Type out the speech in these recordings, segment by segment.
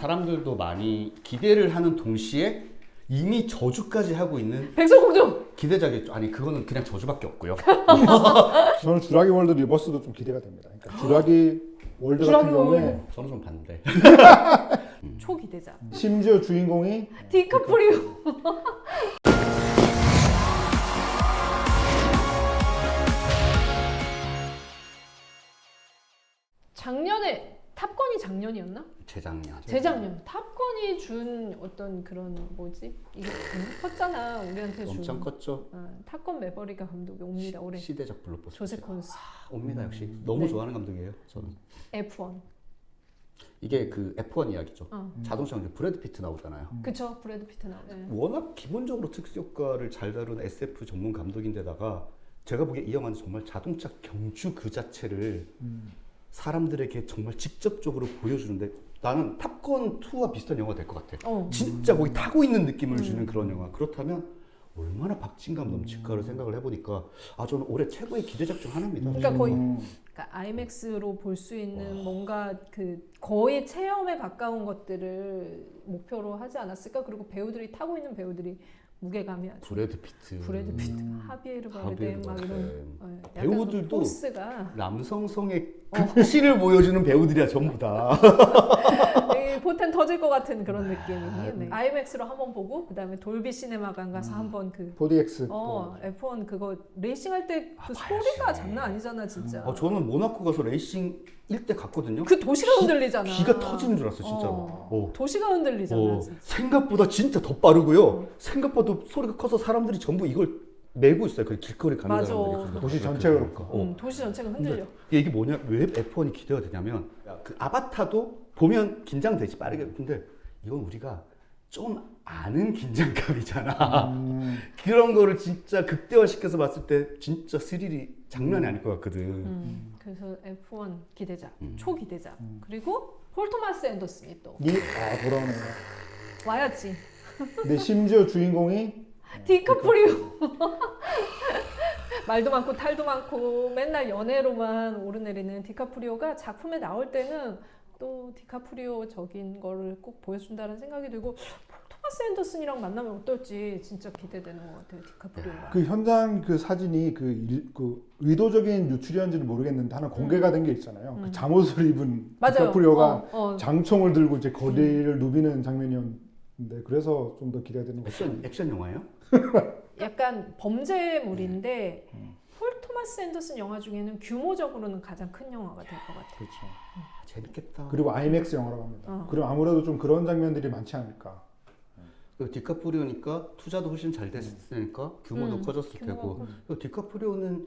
사람들도 많이 기대를 하는 동시에 이미 저주까지 하고 있는 백설공주! 기대작이 아니 그거는 그냥 저주밖에 없고요. 저는 주라기 월드 리버스도 좀 기대가 됩니다. 그러니까 주라기 월드 같은 경우에 저는 좀 반대. 초기대작. 심지어 주인공이 디카프리오. 작년에 탑건이 작년이었나? 재작년. 재작년 탑건이 준 어떤 그런 뭐지? 이게 컸잖아 우리한테 준. 엄청 컸죠. 탑건 매버리가 감독이 옵니다 올해. 시대적 블록버스터. 조세 콘스. 옵니다 역시. 너무 네. 좋아하는 감독이에요. 저는. F1. 이게 그 F1 이야기죠. 어. 자동차 이제 브래드 피트 나오잖아요. 그쵸 브래드 피트 나오네. 워낙 기본적으로 특수 효과를 잘 다루는 SF 전문 감독인데다가 제가 보기에 이 영화는 정말 자동차 경주 그 자체를 사람들에게 정말 직접적으로 보여주는데 나는 탑건 2와 비슷한 영화가 될 것 같아. 진짜 거기 타고 있는 느낌을 주는 그런 영화. 그렇다면 얼마나 박진감 넘칠까를 생각을 해보니까 저는 올해 최고의 기대작 중 하나입니다. 그러니까 거의 그러니까 IMAX로 볼 수 있는 뭔가 그 거의 체험에 가까운 것들을 목표로 하지 않았을까? 그리고 배우들이 타고 있는 배우들이 무게감이 아주 브래드 피트, 하비에르 바르뎀 막 이런 배우들도 포스가 남성성의 극치를 보여주는 배우들이야 전부 다. 포텐 터질 것 같은 그런 느낌이. 네. IMAX로 한번 보고 그 다음에 돌비 시네마관 가서 한번 그 4DX F1 그거 레이싱할 때 그 소리가 장난 아니잖아 진짜. 저는 모나코 가서 레이싱 1대 갔거든요. 그 도시가 흔들리잖아. 귀가 터지는 줄 알았어 진짜로. 도시가 흔들리잖아. 진짜. 생각보다 진짜 더 빠르고요. 생각보다 소리가 커서 사람들이 전부 이걸 메고 있어요. 그 길거리 가는 맞아. 사람들이. 도시 전체가 그렇고. 도시 전체가 흔들려. 이게 뭐냐? 왜 F1이 기대가 되냐면 그 아바타도 보면 긴장되지 빠르게. 근데 이건 우리가 좀 아는 긴장감이잖아. 그런 거를 진짜 극대화시켜서 봤을 때 진짜 스릴이 장난이 아닐 것 같거든. 그래서 F1 기대작, 초기대작. 그리고 폴 토마스 앤더슨이 또 돌아오네요. 와야지. 근데 심지어 주인공이 디카프리오. 말도 많고 탈도 많고 맨날 연애로만 오르내리는 디카프리오가 작품에 나올 때는 또 디카프리오적인 거를 꼭 보여준다는 생각이 들고 폴 토마스 앤더슨이랑 만나면 어떨지 진짜 기대되는 것 같아요. 디카프리오가. 그 현장 그 사진이 그 의도적인 유출이었는지는 모르겠는데 하나 공개가 된 게 있잖아요. 그 잠옷을 입은 맞아요. 디카프리오가 장총을 들고 이제 거리를 누비는 장면이었는데 그래서 좀 더 기대가 되는 것 같아요. 액션 영화예요? 약간 범죄물인데 폴 토마스 앤더슨 영화 중에는 규모적으로는 가장 큰 영화가 될 것 같아요. 그렇죠. 재밌겠다. 그리고 IMAX 영화라고 합니다. 그리고 아무래도 좀 그런 장면들이 많지 않을까. 디카프리오니까 투자도 훨씬 잘 됐으니까 규모도 커졌을 테고. 그리고 디카프리오는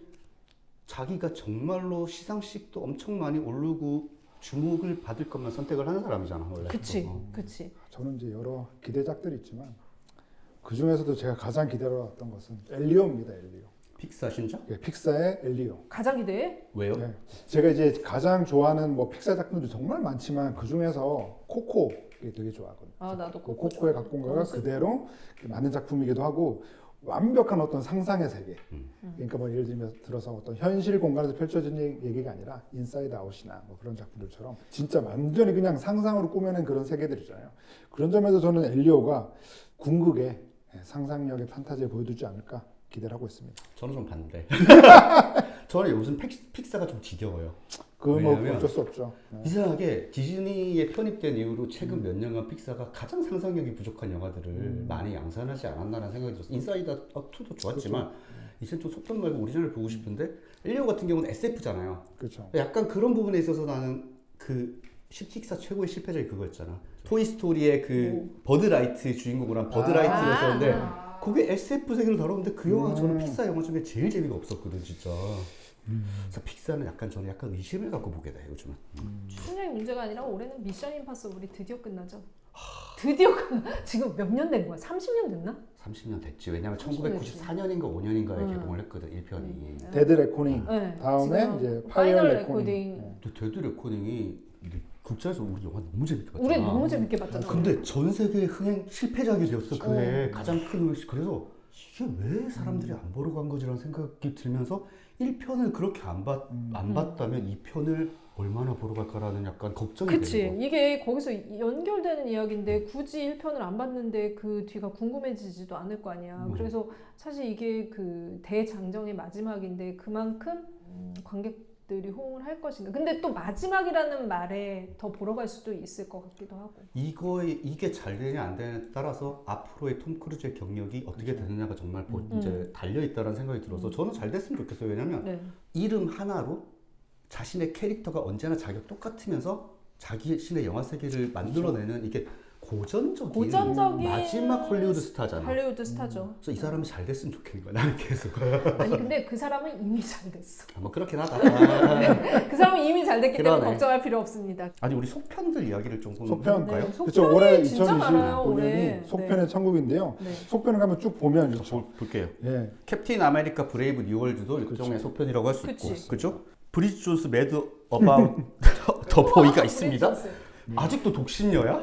자기가 정말로 시상식도 엄청 많이 오르고 주목을 받을 것만 선택을 하는 사람이잖아 원래. 그치. 저는 이제 여러 기대작들이 있지만 그 중에서도 제가 가장 기대로 왔던 것은 엘리오입니다. 엘리오. 픽사 신작? 네, 픽사의 엘리오. 가장 기대해? 왜요? 네, 제가 이제 가장 좋아하는 뭐 픽사 작품도 정말 많지만 그 중에서 코코 되게 좋아하거든요. 나도 그 코코의 각본가가 그대로 만든 작품이기도 하고 완벽한 어떤 상상의 세계. 그러니까 뭐 예를 들어서 어떤 현실 공간에서 펼쳐진 얘기가 아니라 인사이드 아웃이나 뭐 그런 작품들처럼 진짜 완전히 그냥 상상으로 꾸며낸 그런 세계들이잖아요. 그런 점에서 저는 엘리오가 궁극의 상상력의 판타지를 보여주지 않을까 기대를 하고 있습니다. 저는 좀 반대. 저는 요즘 픽사가 좀 지겨워요. 그건 뭐 어쩔 수 없죠. 이상하게 디즈니에 편입된 이후로 최근 몇 년간 픽사가 가장 상상력이 부족한 영화들을 많이 양산하지 않았나라는 생각이 들었어요. 인사이드 아웃도 좋았지만 그렇죠. 이제 좀 속편 말고 오리지널 보고 싶은데 엘리오 같은 경우는 SF잖아요. 그렇죠. 약간 그런 부분에 있어서 나는 그 픽사 최고의 실패작이 그거였잖아. 토이스토리의 그 버드라이트 주인공으로 한 버드라이트를 했었는데 그게 SF 세계를 다루는데 그 영화가 저는 픽사 영화 중에 제일 재미가 없었거든 진짜. 그래서 픽사는 저는 약간 의심을 갖고 보게 돼 요즘은. 출연이 문제가 아니라 올해는 미션 임파서블이 드디어 끝나죠. 드디어 지금 몇 년 된 거야? 30년 됐나? 30년 됐지. 왜냐면 1994년인가 5년인가에 개봉을 했거든 1편이. 데드 레코닝 다음에 이제 파이널 레코딩. 데드 레코닝이 극장에서 우리 영화 너무 재밌게 봤잖아. 우리 너무 재밌게 봤잖아. 근데 전 세계 흥행 실패작이 되었어. 그해 가장 큰 그래서 이게 왜 사람들이 안 보러 간 거지라는 생각이 들면서 1편을 그렇게 안 봤다면 2편을 얼마나 보러 갈까라는 약간 걱정이 그치. 되는 거. 이게 거기서 연결되는 이야기인데 굳이 1편을 안 봤는데 그 뒤가 궁금해지지도 않을 거 아니야. 그래서 사실 이게 그 대장정의 마지막인데 그만큼 관객들이 호응을 할 것인가. 근데 또 마지막이라는 말에 더 보러 갈 수도 있을 것 같기도 하고. 이게 잘 되냐 안 되냐에 따라서 앞으로의 톰 크루즈의 경력이 어떻게 되느냐가 정말 이제 달려 있다는 생각이 들어서 저는 잘 됐으면 좋겠어요. 왜냐면 네. 이름 하나로 자신의 캐릭터가 언제나 자기가 똑같으면서 자신의 영화 세계를 만들어내는 이게 고전적인 마지막 헐리우드 스타잖아. 할리우드 스타죠. 그래서 이 사람이 잘 됐으면 좋겠는 거야. 나는 계속. 아니 근데 그 사람은 이미 잘 됐어. 뭐 그렇긴 하다. 그 사람은 이미 잘 됐기 때문에 그러네. 걱정할 필요 없습니다. 아니 우리 속편들 이야기를 조금 속편? 해볼까요? 네, 그렇죠. 올해 진짜 많아요, 올해. 2025년이 속편의 천국인데요. 네. 속편을 가면 쭉 보면 이렇죠. 볼게요. 예. 캡틴 아메리카 브레이브 뉴월드도 일종의 속편이라고 할 수 있고, 그치. 그렇죠? 브리짓 존스 매드 어바웃 더 보이가 있습니다. 브리짓 존스. 아직도 독신녀야?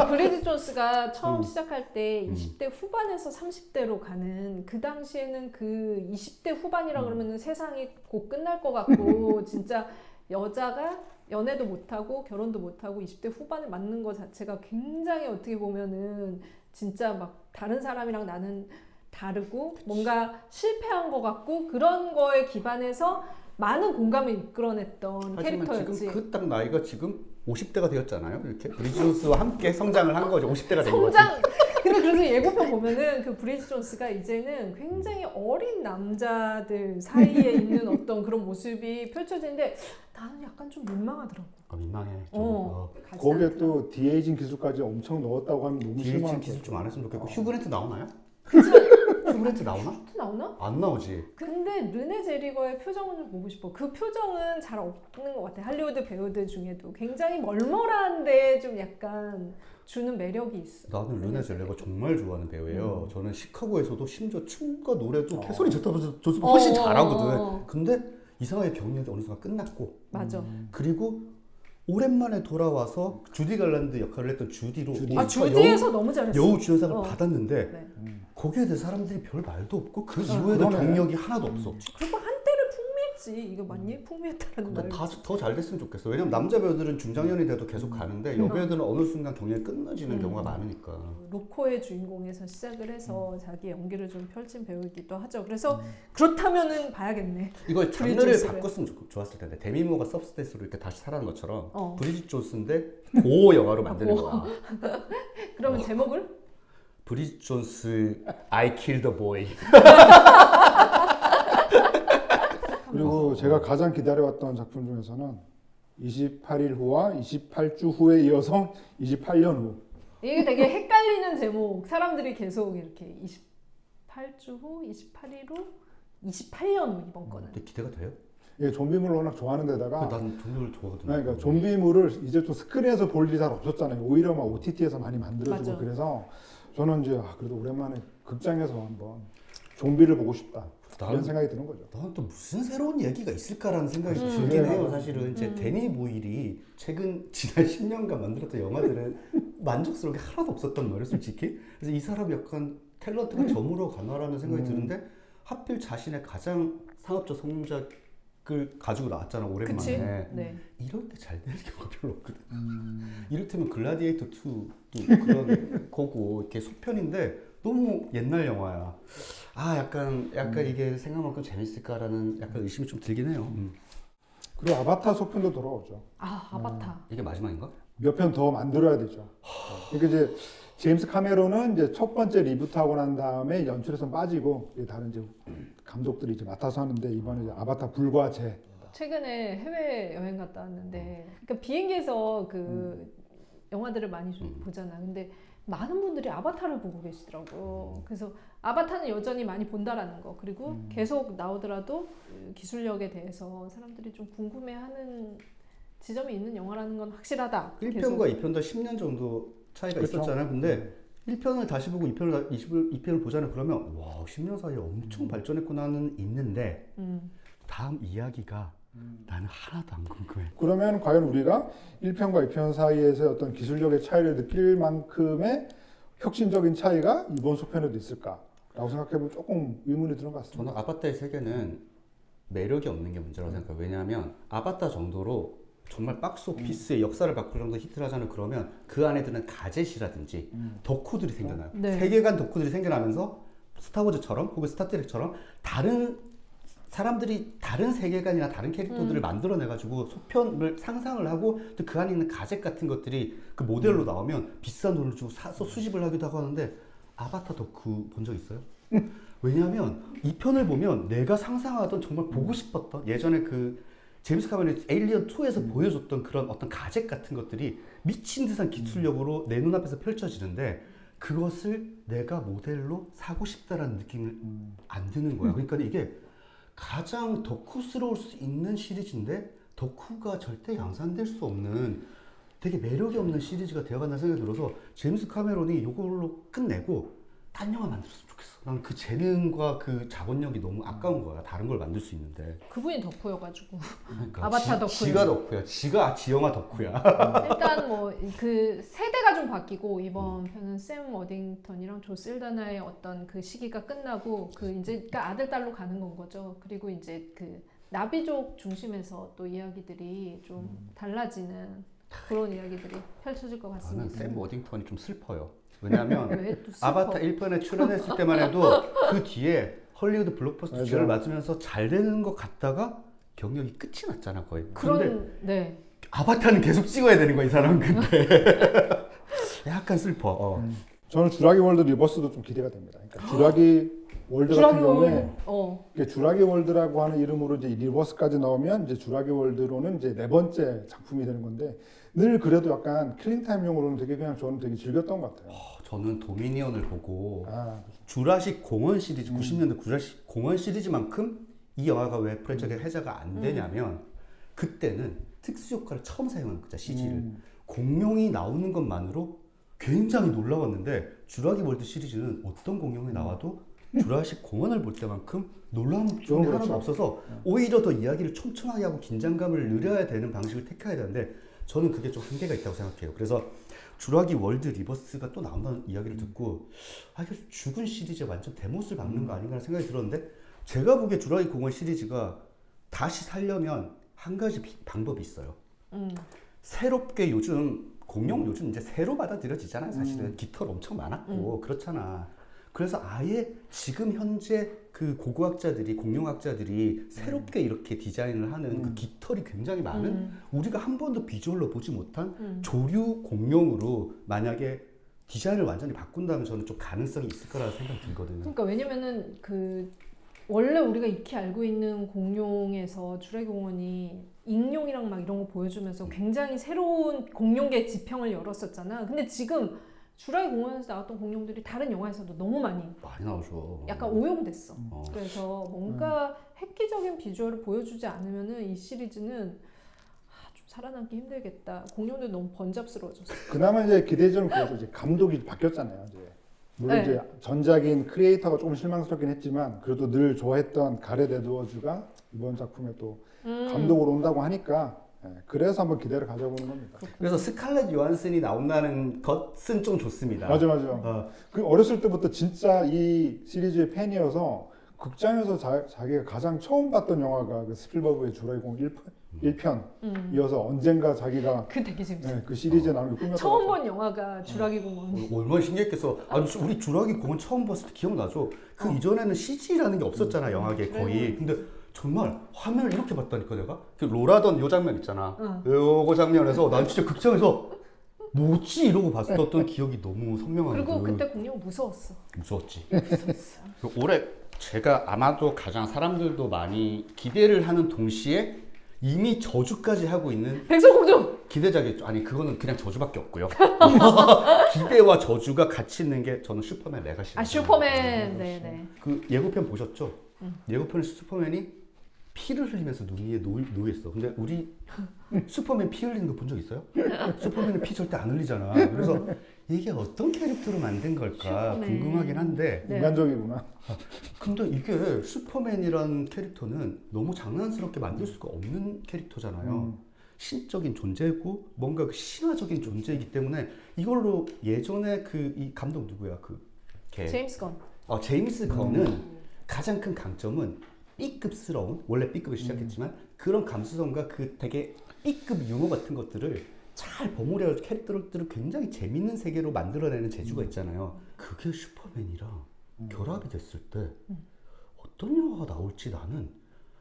브리짓 존스가 처음 시작할 때 20대 후반에서 30대로 가는 그 당시에는 그 20대 후반이라 그러면은 세상이 곧 끝날 것 같고 진짜 여자가 연애도 못하고 결혼도 못하고 20대 후반을 맞는 것 자체가 굉장히 어떻게 보면은 진짜 막 다른 사람이랑 나는 다르고 뭔가 실패한 것 같고 그런 거에 기반해서 많은 공감을 이끌어냈던 하지만 캐릭터였지. 지금 그 딱 나이가 지금 50대가 되었잖아요. 이렇게 브리짓 존스와 함께 성장을 한 거죠. 50대가 된 거지. 성장. 근데 그래서 예고편 보면은 그 브리짓 존스가 이제는 굉장히 어린 남자들 사이에 있는 어떤 그런 모습이 펼쳐지는데 나는 약간 좀 민망하더라고. 민망해. 좀, 가지 거기에 않더라. 또 디에이징 기술까지 엄청 넣었다고 하면 너무 실망할 디에이징 것 기술 같아요. 좀 안 했으면 좋겠고 휴그랜트 나오나요? 그치만 휴그랜트 나오나? 또 나오나? 안 나오지. 근데 르네 제리거의 표정은 좀 보고 싶어. 그 표정은 잘 없는 것 같아. 할리우드 배우들 중에도 굉장히 멀멀한데 좀 약간 주는 매력이 있어. 나는 르네 젤레가 정말 좋아하는 배우예요. 저는 시카고에서도 심지어 춤과 노래도 캐서린 제타보다 훨씬 잘하거든. 근데 이상하게 경력이 어느 순간 끝났고 맞아. 그리고 오랜만에 돌아와서 주디 갈란드 역할을 했던 주디로 주디에서 너무 잘했어. 여우 주연상을 받았는데 네. 거기에 대해 사람들이 별 말도 없고 그 이후에도 그러네. 경력이 하나도 없어. 그리고 한때를 풍미했지. 이거 맞니? 풍미했다는 말. 더 잘 됐으면 좋겠어. 왜냐면 남자 배우들은 중장년이 돼도 계속 가는데 여배우들은 어느 순간 경력이 끝나지는 경우가 많으니까. 로코의 주인공에서 시작을 해서 자기 연기를 좀 펼친 배우이기도 하죠. 그래서 그렇다면은 봐야겠네. 이거 장르를 존스를. 바꿨으면 좋았을 텐데 데미 무어가 서브스테이스로 이렇게 다시 살아난 것처럼 어. 브리짓 존스인데 고 영화로 만드는 거야. 그러면 제목을? 브리짓 존스 I Killed a Boy. 그리고 제가 가장 기다려왔던 작품 중에서는 28일 후와 28주 후에 이어서 28년 후. 이게 되게 헷갈리는 제목. 사람들이 계속 이렇게 28주 후, 28일 후, 28년 후 이번 거는. 근데 기대가 돼요? 예, 좀비물을 워낙 좋아하는 데다가 난 종류를 좋아하거든요. 그러니까 좀비물을 이제 또 스크린에서 볼 일이 잘 없었잖아요. 오히려 막 OTT에서 많이 만들어주고 맞아. 그래서 저는 이제 그래도 오랜만에 극장에서 한번 좀비를 보고 싶다. 이런 생각이 드는 거죠. 난 또 무슨 새로운 얘기가 있을까라는 생각이 들긴 네. 해요. 사실은 이제 데니 보일이 최근 지난 10년간 만들었던 영화들은 만족스러운 게 하나도 없었단 말이에요, 솔직히. 그래서 이 사람이 약간 탤런트가 저물어 가나라는 생각이 드는데 하필 자신의 가장 상업적 성공작을 가지고 나왔잖아, 오랜만에. 그치? 네. 이럴 때 잘 되는 경우가 별로 없거든. 이를테면 글라디에이터 2도 그런 거고 이렇게 속편인데 너무 옛날 영화야. 약간 이게 생각만큼 재밌을까라는 약간 의심이 좀 들긴 해요. 그리고 아바타 속편도 돌아오죠. 아바타. 이게 마지막인가? 몇 편 더 만들어야 되죠. 그러니까 이제 제임스 카메론은 이제 첫 번째 리부트하고 난 다음에 연출에서 빠지고 이제 다른 이제 감독들이 이제 맡아서 하는데 이번에 이제 아바타 불과 제. 최근에 해외 여행 갔다 왔는데, 그러니까 비행기에서 그 영화들을 많이 좀 보잖아. 근데 많은 분들이 아바타를 보고 계시더라고. 그래서 아바타는 여전히 많이 본다라는 거. 그리고 계속 나오더라도 그 기술력에 대해서 사람들이 좀 궁금해하는 지점이 있는 영화라는 건 확실하다. 1편과 2편 다 10년 정도 차이가 그렇죠. 있었잖아요. 근데 1편을 다시 보고 2편을 보잖아요. 그러면 와 10년 사이에 엄청 발전했구나는 있는데 다음 이야기가 나는 하나도 안 궁금해. 그러면 과연 우리가 1편과 2편 사이에서 어떤 기술력의 차이를 느낄 만큼의 혁신적인 차이가 이번 속편에도 있을까? 라고 생각해보면 조금 의문이 드는 것 같습니다. 저는 아바타의 세계는 매력이 없는 게 문제라고 생각해요. 왜냐하면 아바타 정도로 정말 박스 오피스의 역사를 바꿀 정도 히트를 하잖아요. 그러면 그 안에 드는 가젯이라든지 덕후들이 생겨나요. 네. 세계관 덕후들이 생겨나면서 스타워즈처럼 혹은 스타트rek처럼 다른 사람들이 다른 세계관이나 다른 캐릭터들을 만들어내가지고 소편을 상상을 하고 또 그 안에 있는 가젯 같은 것들이 그 모델로 나오면 비싼 돈을 주고 사서 수집을 하기도 하고 하는데 아바타 덕후 본 적 있어요? 왜냐하면 이 편을 보면 내가 상상하던 정말 보고 싶었던 예전에 그 제임스 카메론이 에일리언 2에서 보여줬던 그런 어떤 가젯 같은 것들이 미친 듯한 기술력으로 내 눈앞에서 펼쳐지는데 그것을 내가 모델로 사고 싶다라는 느낌을 안 드는 거야. 그러니까 이게 가장 덕후스러울 수 있는 시리즈인데 덕후가 절대 양산될 수 없는 되게 매력이 없는 시리즈가 되어간다는 생각이 들어서 제임스 카메론이 이걸로 끝내고 딴 영화 만들었으면 좋겠어. 난 그 재능과 그 자본력이 너무 아까운 거야. 다른 걸 만들 수 있는데. 그분이 덕후여가지고 그러니까 아바타 덕후. 지가 덕후야. 지가 지영아 덕후야. 일단 뭐 그 세대가 좀 바뀌고 이번 편은 샘 워딩턴이랑 조 실다나의 어떤 그 시기가 끝나고 그 이제 그러니까 아들 딸로 가는 건 거죠. 그리고 이제 그 나비족 중심에서 또 이야기들이 좀 달라지는 그런 이야기들이 펼쳐질 것 나는 같습니다. 샘 워딩턴이 좀 슬퍼요. 왜냐하면 왜 또 슬퍼? 아바타 1편에 출연했을 때만 해도 그 뒤에 헐리우드 블록버스터 맞아. 주제를 맞으면서 잘 되는 것 같다가 경력이 끝이 났잖아 거의. 근데 그런 네. 아바타는 계속 찍어야 되는 거야 이 사람은. 근데 약간 슬퍼. 저는 주라기 월드 리버스도 좀 기대가 됩니다. 그러니까 주라기 월드 같은 경우에 이게 주라기 월드라고 하는 이름으로 이제 리버스까지 넣으면 이제 주라기 월드로는 이제 네 번째 작품이 되는 건데 늘 그래도 약간 킬링타임용으로는 되게 그냥 저는 되게 즐겼던 것 같아요. 저는 도미니언을 보고 아, 주라식 공원 시리즈 90년대 주라식 공원 시리즈만큼 이 영화가 왜 프랜차이즈 해자가 안 되냐면 그때는 특수 효과를 처음 사용한 거죠 CG를. 공룡이 나오는 것만으로 굉장히 놀라웠는데 주라기 월드 시리즈는 어떤 공룡이 나와도 주라식 공원을 볼 때만큼 놀라운 점이 하나도 없어서 오히려 더 이야기를 촘촘하게 하고 긴장감을 늘려야 되는 방식을 택해야 되는데 저는 그게 좀 한계가 있다고 생각해요. 그래서 주라기 월드 리버스가 또 나온다는 이야기를 듣고 이게 죽은 시리즈에 완전 대못을 박는 거 아닌가 생각이 들었는데 제가 보기에 주라기 공원 시리즈가 다시 살려면 한 가지 방법이 있어요. 새롭게 요즘 공룡 요즘 이제 새로 받아들여지잖아요. 사실은 깃털 엄청 많았고 그렇잖아. 그래서 아예 지금 현재 그 고고학자들이 공룡학자들이 새롭게 이렇게 디자인을 하는 그 깃털이 굉장히 많은 우리가 한 번도 비주얼로 보지 못한 조류 공룡으로 만약에 디자인을 완전히 바꾼다면 저는 좀 가능성이 있을 거라고 생각이 들거든요. 그러니까 왜냐면은 그 원래 우리가 익히 알고 있는 공룡에서 주라기 공원이 익룡이랑 막 이런 거 보여주면서 굉장히 새로운 공룡계 지평을 열었었잖아. 근데 지금 주라기 공원에서 나왔던 공룡들이 다른 영화에서도 너무 많이 나오죠. 약간 오용됐어. 그래서 뭔가 획기적인 비주얼을 보여주지 않으면은 이 시리즈는 좀 살아남기 힘들겠다. 공룡들 너무 번잡스러워졌어. 그나마 이제 기대주는 그거죠. 이제 감독이 바뀌었잖아요. 이제 물론 네. 이제 전작인 크리에이터가 조금 실망스럽긴 했지만 그래도 늘 좋아했던 가렛 에드워즈가 이번 작품에 또 감독으로 온다고 하니까 그래서 한번 기대를 가져보는 겁니다. 그래서 스칼렛 요한슨이 나온다는 것은 좀 좋습니다. 맞아. 그 어렸을 때부터 진짜 이 시리즈의 팬이어서 극장에서 자기가 가장 처음 봤던 영화가 그 스필버그의 주라기 공원 1편이어서 언젠가 자기가 그 되게 재밌어. 그 시리즈에 나오는 게 꿈이었던 처음 것 같아요. 본 영화가 주라기 공원. 얼마나 신기했겠어. 아니, 우리 주라기 공원 처음 봤을 때 기억나죠? 그 이전에는 CG라는 게 없었잖아, 영화계 거의. 근데 정말 화면을 이렇게 봤다니까 내가? 그 로라던 요 장면 있잖아. 요거 장면에서 난 진짜 극장에서 뭐지? 이러고 봤었던 기억이 너무 선명한데. 그리고 그때 공룡 무서웠어. 무서웠지. 그 올해 제가 아마도 가장 사람들도 많이 기대를 하는 동시에 이미 저주까지 하고 있는 백설공주. 기대작이 아니 그거는 그냥 저주밖에 없고요. 기대와 저주가 같이 있는 게 저는 슈퍼맨 레가시. 슈퍼맨. 네네. 그 예고편 보셨죠? 예고편에 슈퍼맨이 피를 흘리면서 눈 위에 놓여있어. 근데 우리 슈퍼맨 피 흘리는 거 본 적 있어요? 슈퍼맨은 피 절대 안 흘리잖아. 그래서 이게 어떤 캐릭터로 만든 걸까 슈퍼맨. 궁금하긴 한데 네. 인간적이구나. 근데 이게 슈퍼맨이란 캐릭터는 너무 장난스럽게 만들 수가 없는 캐릭터잖아요. 신적인 존재고 뭔가 그 신화적인 존재이기 때문에 이걸로 예전에 그 이 감독 누구야? 걔. 제임스 건. 제임스 건은 가장 큰 강점은 B급스러운 원래 B급을 시작했지만 그런 감수성과 그 되게 B급 유머 같은 것들을 잘 버무려 캐릭터들을 굉장히 재밌는 세계로 만들어내는 재주가 있잖아요. 그게 슈퍼맨이랑 결합이 됐을 때 어떤 영화가 나올지 나는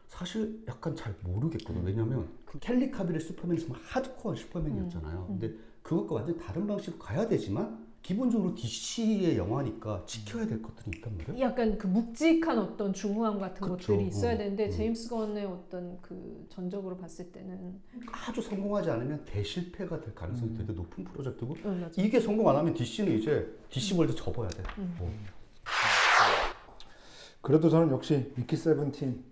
사실 약간 잘 모르겠거든. 왜냐면 그 켈리 카빌의 슈퍼맨이 정말 하드코어한 슈퍼맨이었잖아요. 근데 그것과 완전히 다른 방식으로 가야 되지만 기본적으로 DC의 영화니까 지켜야 될 것들이 있단 말이에요. 약간 그 묵직한 어떤 중후함 같은 그쵸. 것들이 있어야 되는데 제임스 건의 어떤 그 전적으로 봤을 때는 아주 성공하지 않으면 대실패가 될 가능성이 되게 높은 프로젝트고 맞아. 이게 성공 안 하면 DC는 이제 DC 월드 접어야 돼. 그래도 저는 역시 미키 세븐틴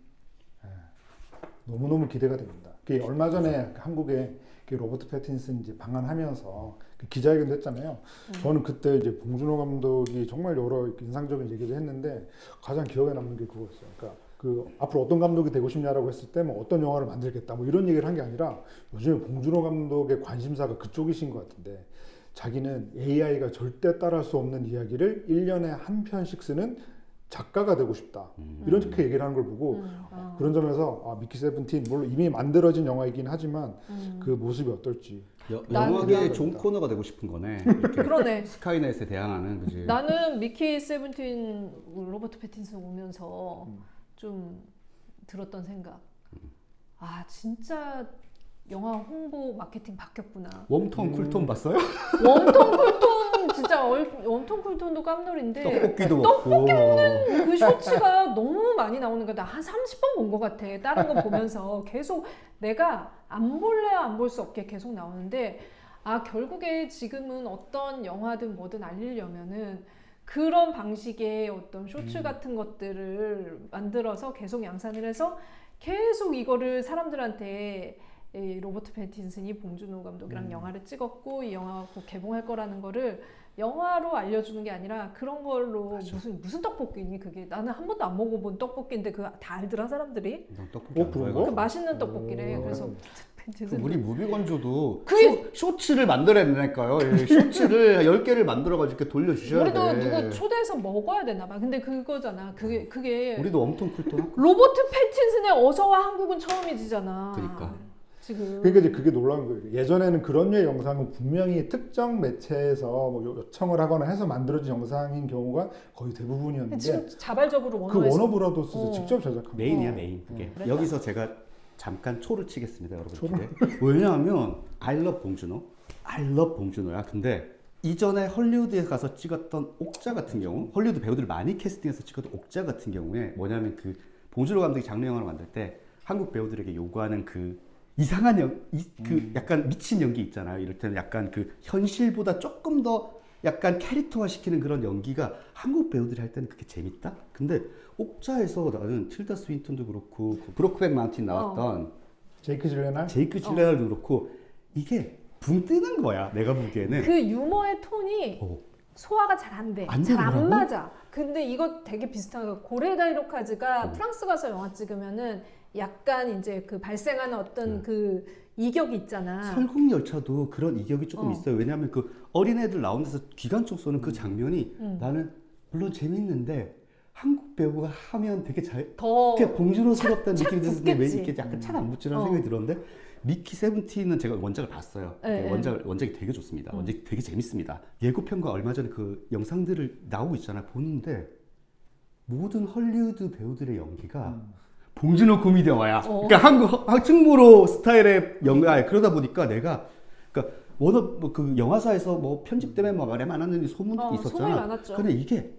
너무너무 기대가 됩니다. 얼마 전에 한국에 로버트 패틴슨 이제 방한하면서 그 기자회견도 했잖아요. 저는 그때 이제 봉준호 감독이 정말 여러 인상적인 얘기를 했는데 가장 기억에 남는 게 그거였어요. 그러니까 그 앞으로 어떤 감독이 되고 싶냐라고 했을 때 뭐 어떤 영화를 만들겠다 뭐 이런 얘기를 한 게 아니라 요즘에 봉준호 감독의 관심사가 그쪽이신 것 같은데 자기는 AI가 절대 따라할 수 없는 이야기를 1년에 한 편씩 쓰는 작가가 되고 싶다. 이렇게 얘기를 하는 걸 보고 그런 점에서 미키 세븐틴 물론 이미 만들어진 영화이긴 하지만 그 모습이 어떨지 영화계의 존 코너가 되고 싶은 거네. 이렇게 그러네. 스카이넷에 대항하는 그지. 나는 미키 세븐틴 로버트 패틴슨 오면서 좀 들었던 생각. 아 진짜 영화 홍보 마케팅 바뀌었구나. 웜톤 쿨톤 봤어요? 웜톤 쿨톤 진짜 웜톤 쿨톤도 깜놀인데 떡볶이도 떡볶이 먹고. 먹는 그 쇼츠가 너무 많이 나오는 거야. 나 한 30번 본 것 같아. 다른 거 보면서 계속 내가 안 볼래야 안 볼 수 없게 계속 나오는데 아 결국에 지금은 어떤 영화든 뭐든 알리려면은 그런 방식의 어떤 쇼츠 같은 것들을 만들어서 계속 양산을 해서 계속 이거를 사람들한테 이 로버트 패틴슨이 봉준호 감독이랑 영화를 찍었고 이 영화가 곧 개봉할 거라는 거를 영화로 알려주는 게 아니라 그런 걸로 맞아. 무슨 떡볶이니 그게 나는 한 번도 안 먹어본 떡볶이인데 그거 다 알더라 사람들이 난 떡볶이 안 그런 좋아해가지고. 그 맛있는 떡볶이래. 그래서 그 패틴슨 우리 무비건조도 그게- 쇼츠를 만들어내니까요. 쇼츠를 10개를 만들어가지고 이렇게 돌려주셔야 우리도 돼. 누구 초대해서 먹어야 되나 봐. 근데 그거잖아. 그게 우리도 웜톤 쿨톤 할까? 로버트 패틴슨의 어서와 한국은 처음이지잖아. 그러니까. 지금. 그러니까 이제 그게 놀라운 거예요. 예전에는 그런 류의 영상은 분명히 특정 매체에서 뭐 요청을 하거나 해서 만들어진 영상인 경우가 거의 근데 대부분이었는데 지금 자발적으로 그 원어에서 워너브라더스에서 직접 제작한 메인이야 거예요. 메인. 그게. 그래? 여기서 제가 잠깐 초를 치겠습니다, 여러분들께. 왜냐하면 I love 봉준호, I love 봉준호야. 근데 이전에 헐리우드에 가서 찍었던 옥자 같은 경우, 헐리우드 배우들 많이 캐스팅해서 찍었던 옥자 같은 경우에 뭐냐면 그 봉준호 감독이 장르 영화를 만들 때 한국 배우들에게 요구하는 그 이상한 그 약간 미친 연기 있잖아요. 이럴 때는 약간 그 현실보다 조금 더 약간 캐릭터화 시키는 그런 연기가 한국 배우들이 할 때는 그게 재밌다? 근데 옥자에서 나는 틸다 스윈턴도 그렇고 그 브로크백 마운틴 나왔던 제이크 질레날 제이크 질레날도 그렇고 이게 붕 뜨는 거야. 내가 보기에는. 그 유머의 톤이 어. 소화가 잘 안 돼. 안 잘 안 되더라고? 맞아. 근데 이거 되게 비슷한 거. 고레다 히로카즈가 어. 프랑스 가서 영화 찍으면은 약간 이제 그 발생하는 어떤 그 이격이 있잖아. 설국열차도 그런 이격이 조금 어. 있어요. 왜냐하면 그 어린애들 나오는 데서 기관총 쏘는 그 장면이 나는 물론 재밌는데 한국 배우가 하면 되게 더 그냥 봉준호스럽다는 착 느낌이 들었는데 왜 붙겠지. 이렇게 약간 잘 안 붙지라는 어. 생각이 들었는데 미키 세븐틴은 제가 원작을 봤어요. 네, 원작이 되게 좋습니다. 원작이 되게 재밌습니다. 예고편과 얼마 전에 그 영상들을 나오고 있잖아요. 보는데 모든 헐리우드 배우들의 연기가 봉준호 코미디 영화야. 그러니까 한국 충무로 스타일의 영화. 그러다 보니까 내가 그러니까 워낙 그 영화사에서 뭐 편집 때문에 뭐 말이 많았는지 소문도 소문이 있었잖아. 많았죠. 근데 이게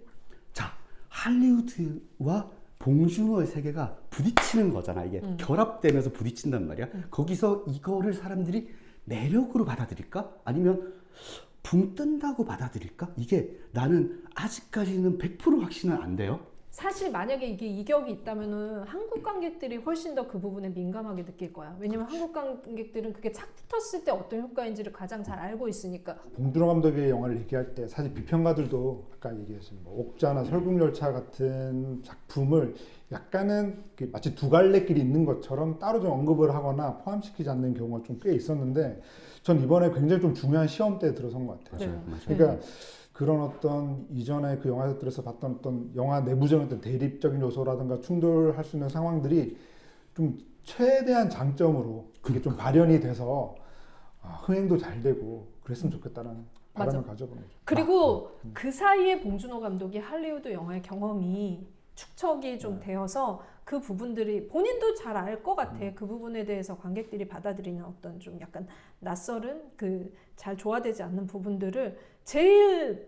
자 할리우드와 봉준호의 세계가 부딪히는 거잖아. 이게 결합되면서 부딪힌단 말이야. 거기서 이거를 사람들이 매력으로 받아들일까? 아니면 붕 뜬다고 받아들일까? 이게 나는 아직까지는 100% 확신은 안 돼요. 사실 만약에 이게 이격이 있다면은 한국 관객들이 훨씬 더 그 부분에 민감하게 느낄 거야. 왜냐면 한국 관객들은 그게 착 붙었을 때 어떤 효과인지를 가장 잘 알고 있으니까. 봉준호 감독의 영화를 얘기할 때 사실 비평가들도 아까 얘기하신 뭐 옥자나 설국열차 같은 작품을 약간은 마치 두 갈래길이 있는 것처럼 따로 좀 언급을 하거나 포함시키지 않는 경우가 좀 꽤 있었는데 전 이번에 굉장히 좀 중요한 시험대에 들어선 것 같아요. 네. 맞아요. 그러니까 그런 어떤 이전에 그 영화들에서 봤던 어떤 영화 내부적인 어떤 대립적인 요소라든가 충돌할 수 있는 상황들이 좀 최대한 장점으로 그게 좀 발현이 돼서 흥행도 잘 되고 그랬으면 좋겠다라는 바람을 맞아. 가져보는 거죠. 그리고 그 사이에 봉준호 감독이 할리우드 영화의 경험이 축적이 좀 되어서 그 부분들이 본인도 잘 알 것 같아. 그 부분에 대해서 관객들이 받아들이는 어떤 좀 약간 낯설은 그 잘 조화되지 않는 부분들을 제일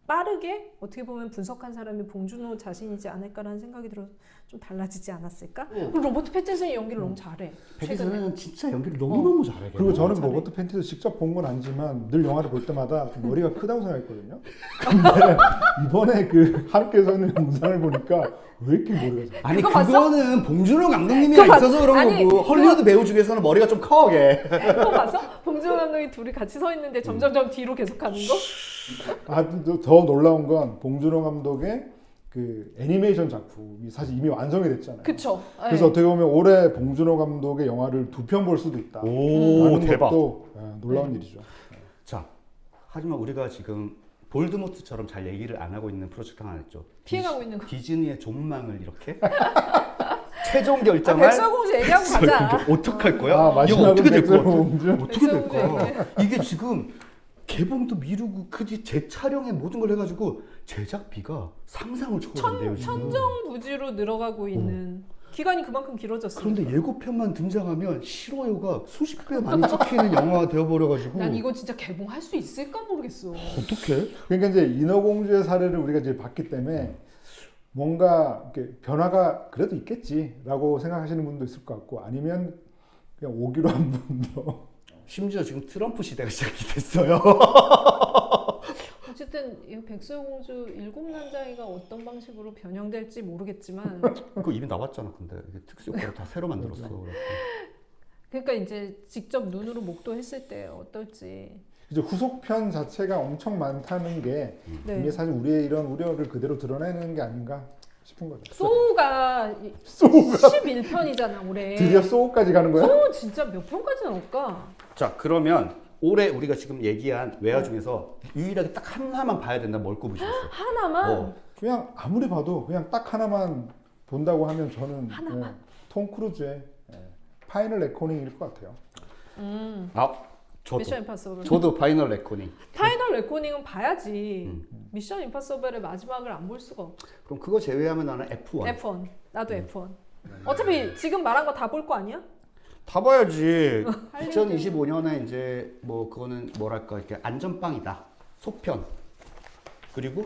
빠르게 어떻게 보면 분석한 사람이 봉준호 자신이지 않을까라는 생각이 들어서 좀 달라지지 않았을까? 그리고 로버트 패틴슨이 연기를 너무 잘해. 최근에. 패티슨은 진짜 연기를 너무너무 잘해. 그리고 저는 잘해. 로버트 팬티도 직접 본 건 아니지만 늘 영화를 볼 때마다 좀 머리가 크다고 생각했거든요. 근데 이번에 그 함께 서는 영상을 보니까 왜 이렇게 머리가 작아? 아니 그거 봤어? 그거는 봉준호 감독님이랑 그거 있어서 그런 아니, 거고 헐리우드 배우 중에서는 머리가 좀 커 걔. 그거 봤어? 봉준호 감독이 둘이 같이 서 있는데 점점점 뒤로 계속 가는 거? 더 놀라운 건 봉준호 감독의 그 애니메이션 작품이 사실 이미 완성이 됐잖아요. 그쵸. 그래서 어떻게 보면 올해 봉준호 감독의 영화를 2편 볼 수도 있다. 오 라는 대박. 것도 놀라운 일이죠. 자, 하지만 우리가 지금 볼드모트처럼 잘 얘기를 안 하고 있는 프로젝트 하나 있죠. 피해가고 있는 거. 디즈니의 존망을 이렇게 최종 결정할 백설공주 얘기하고 가자. 어떡할 거야? 아, 이거 마지막은 어떻게 될 거야? 백설공주. 어떻게 백설공주 될까? 이게 지금 개봉도 미루고 그 뒤 재촬영에 모든 걸 해가지고 제작비가 상상을 초월한대요 지금. 천정부지로 늘어가고 있는 기간이 그만큼 길어졌어. 그런데 예고편만 등장하면 실화요가 수십 배 많이 찍히는 영화가 되어버려가지고 난 이거 진짜 개봉할 수 있을까 모르겠어. 어떡해? 그러니까 이제 인어공주의 사례를 우리가 이제 봤기 때문에 뭔가 이렇게 변화가 그래도 있겠지라고 생각하시는 분도 있을 것 같고 아니면 그냥 오기로 한 분도 심지어 지금 트럼프 시대가 시작이 됐어요. 어쨌든 이 백설공주 일곱 난장이가 어떤 방식으로 변형될지 모르겠지만 그거 이미 나왔잖아. 근데 이게 특수 효과를 다 새로 만들었어. 그래서. 그러니까 이제 직접 눈으로 목도했을 때 어떨지. 이제 후속편 자체가 엄청 많다는 게 네. 이게 사실 우리의 이런 우려를 그대로 드러내는 게 아닌가 싶은 거죠. 소우가 소우가 11편이잖아 올해. 드디어 소우까지 가는 거야? 소우 진짜 몇 편까지 나올까? 자 그러면 올해 우리가 지금 얘기한 외화 중에서 유일하게 딱 하나만 봐야 된다. 뭘 꼽으시겠어요? 하나만? 그냥 아무리 봐도 그냥 딱 하나만 본다고 하면 저는 하나만? 톰 크루즈의 파이널 레코닝일 것 같아요. 아 저도 미션 임파서블. 저도 파이널 레코닝. 파이널 레코닝은 봐야지. 미션 임파서블의 마지막을 안 볼 수가 없어. 그럼 그거 제외하면 나는 F1. F1. 나도 F1. 어차피 지금 말한 거 다 볼 거 아니야? 다 봐야지. 할리우드. 2025년에 이제 뭐 그거는 뭐랄까 이렇게 안전빵이다. 소편. 그리고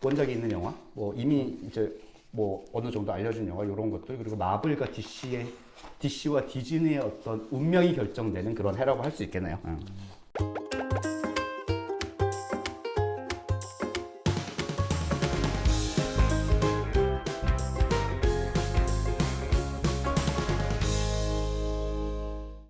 원작이 있는 영화. 뭐 이미 이제 뭐 어느 정도 알려진 영화 이런 것들 그리고 마블과 DC와 디즈니의 어떤 운명이 결정되는 그런 해라고 할 수 있겠네요.